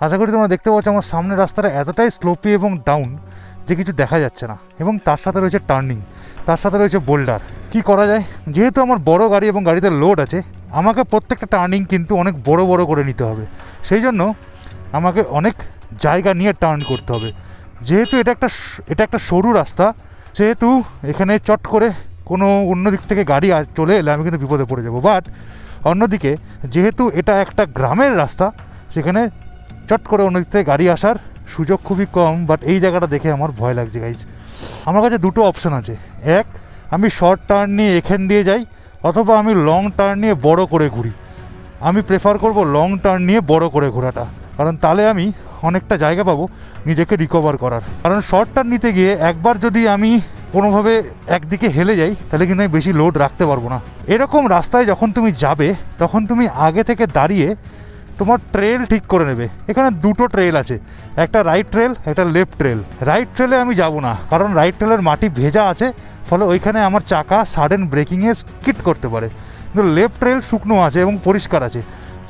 আশা করি তোমরা দেখতে পাচ্ছ আমার সামনে রাস্তাটা এতটাই স্লোপি এবং ডাউন যে কিছু দেখা যাচ্ছে না, এবং তার সাথে রয়েছে টার্নিং, তার সাথে রয়েছে বোল্ডার। কি করা যায়, যেহেতু আমার বড় গাড়ি এবং গাড়িতে লোড আছে, আমাকে প্রত্যেকটা টার্নিং কিন্তু অনেক বড় বড় করে নিতে হবে। সেই জন্য আমাকে অনেক জায়গা নিয়ে টার্ন করতে হবে। যেহেতু এটা একটা সরু রাস্তা, সেহেতু এখানে চট করে কোনো অন্য দিক থেকে গাড়ি চলে এলে আমি কিন্তু বিপদে পড়ে যাব। বাট অন্যদিকে যেহেতু এটা একটা গ্রামের রাস্তা, সেখানে চট করে অন্য দিক থেকে গাড়ি আসার সুযোগ খুবই কম। বাট এই জায়গাটা দেখে আমার ভয় লাগছে গাইজ। আমার কাছে দুটো অপশান আছে, এক আমি শর্ট টার্ন নিয়ে এখান দিয়ে যাই, অথবা আমি লং টার্ন নিয়ে বড় করে ঘুরি। আমি প্রেফার করব লং টার্ন নিয়ে বড় করে ঘোরাটা, কারণ তাহলে আমি অনেকটা জায়গা পাবো নিজেকে রিকভার করার। কারণ শর্ট টার্ন নিতে গিয়ে একবার যদি আমি কোনোভাবে একদিকে হেলে যাই, তাহলে কিন্তু আমি বেশি লোড রাখতে পারবো না। এরকম রাস্তায় যখন তুমি যাবে, তখন তুমি আগে থেকে দাঁড়িয়ে তোমার ট্রেল ঠিক করে নেবে। এখানে দুটো ট্রেল আছে, একটা রাইট ট্রেল, একটা লেফট ট্রেল। রাইট ট্রেলে আমি যাব না, কারণ রাইট ট্রেলের মাটি ভেজা আছে, ফলে ওইখানে আমার চাকা সাডেন ব্রেকিংয়ে স্কিড করতে পারে। কিন্তু লেফট ট্রেল শুকনো আছে এবং পরিষ্কার আছে,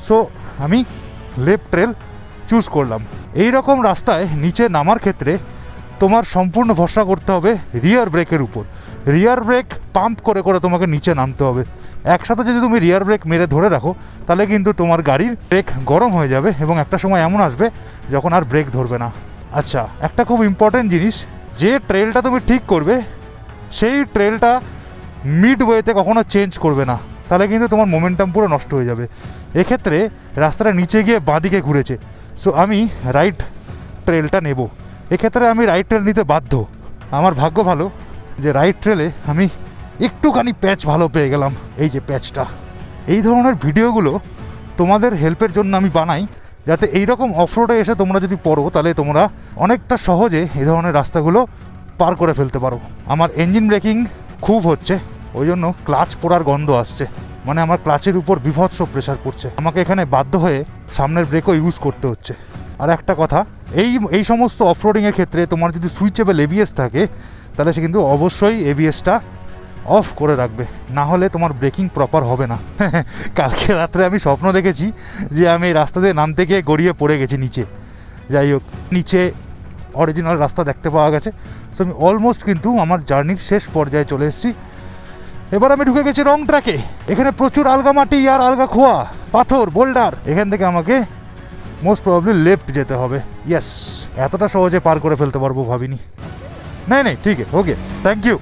সো আমি লেফট ট্রেল চুজ করলাম। এই রকম রাস্তায় নিচে নামার ক্ষেত্রে তোমার সম্পূর্ণ ভরসা করতে হবে রিয়ার ব্রেকের উপর। রিয়ার ব্রেক পাম্প করে করে তোমাকে নিচে নামতে হবে। একসাথে যদি তুমি রিয়ার ব্রেক মেরে ধরে রাখো, তাহলে কিন্তু তোমার গাড়ির ব্রেক গরম হয়ে যাবে এবং একটা সময় এমন আসবে যখন আর ব্রেক ধরবে না। আচ্ছা, একটা খুব ইম্পর্টেন্ট জিনিস, যে ট্রেলটা তুমি ঠিক করবে সেই ট্রেলটা মিড ওয়েতে কখনো চেঞ্জ করবে না, তাহলে কিন্তু তোমার মোমেন্টাম পুরো নষ্ট হয়ে যাবে। এক্ষেত্রে রাস্তাটা নিচে গিয়ে বাঁদিকে ঘুরেছে, সো আমি রাইট ট্রেলটা নেব। এক্ষেত্রে আমি রাইট ট্রেল নিতে বাধ্য। আমার ভাগ্য ভালো যে রাইট ট্রেলে আমি একটুখানি প্যাচ ভালো পেয়ে গেলাম, এই যে প্যাচটা। এই ধরনের ভিডিওগুলো তোমাদের হেল্পের জন্য আমি বানাই, যাতে এইরকম অফরোডে এসে তোমরা যদি পড়ো, তাহলে তোমরা অনেকটা সহজে এই ধরনের রাস্তাগুলো পার করে ফেলতে পারো। আমার ইঞ্জিন ব্রেকিং খুব হচ্ছে, ওই জন্য ক্লাচ পোড়ার গন্ধ আসছে, মানে আমার ক্লাচের উপর বীভৎস প্রেশার পড়ছে। আমাকে এখানে বাধ্য হয়ে সামনের ব্রেকও ইউজ করতে হচ্ছে। আর একটা কথা, এই সমস্ত অফরোডিংয়ের ক্ষেত্রে তোমার যদি সুইচেবল এবিএস থাকে, তাহলে সে কিন্তু অবশ্যই এবিএসটা অফ করে রাখবে, না হলে তোমার ব্রেকিং প্রপার হবে না। কালকে রাত্রে আমি স্বপ্ন দেখেছি যে আমি এই রাস্তা দিয়ে নামতে গিয়ে গড়িয়ে পড়ে গেছি নিচে। যাই হোক, নিচে অরিজিনাল রাস্তা দেখতে পাওয়া গেছে। সো আমি অলমোস্ট কিন্তু আমার জার্নির শেষ পর্যায়ে চলে এসেছি। এবার আমি ঢুকে গেছি রং ট্র্যাকে। এখানে প্রচুর আলগা মাটি আর আলগা খোয়া, পাথর, বোল্ডার। এখান থেকে আমাকে মোস্ট প্রবাবলি লেফট যেতে হবে। ইয়েস, এতটা সহজে পার করে ফেলতে পারবো ভাবিনি। নেই ঠিক আছে, ওকে, থ্যাংক ইউ।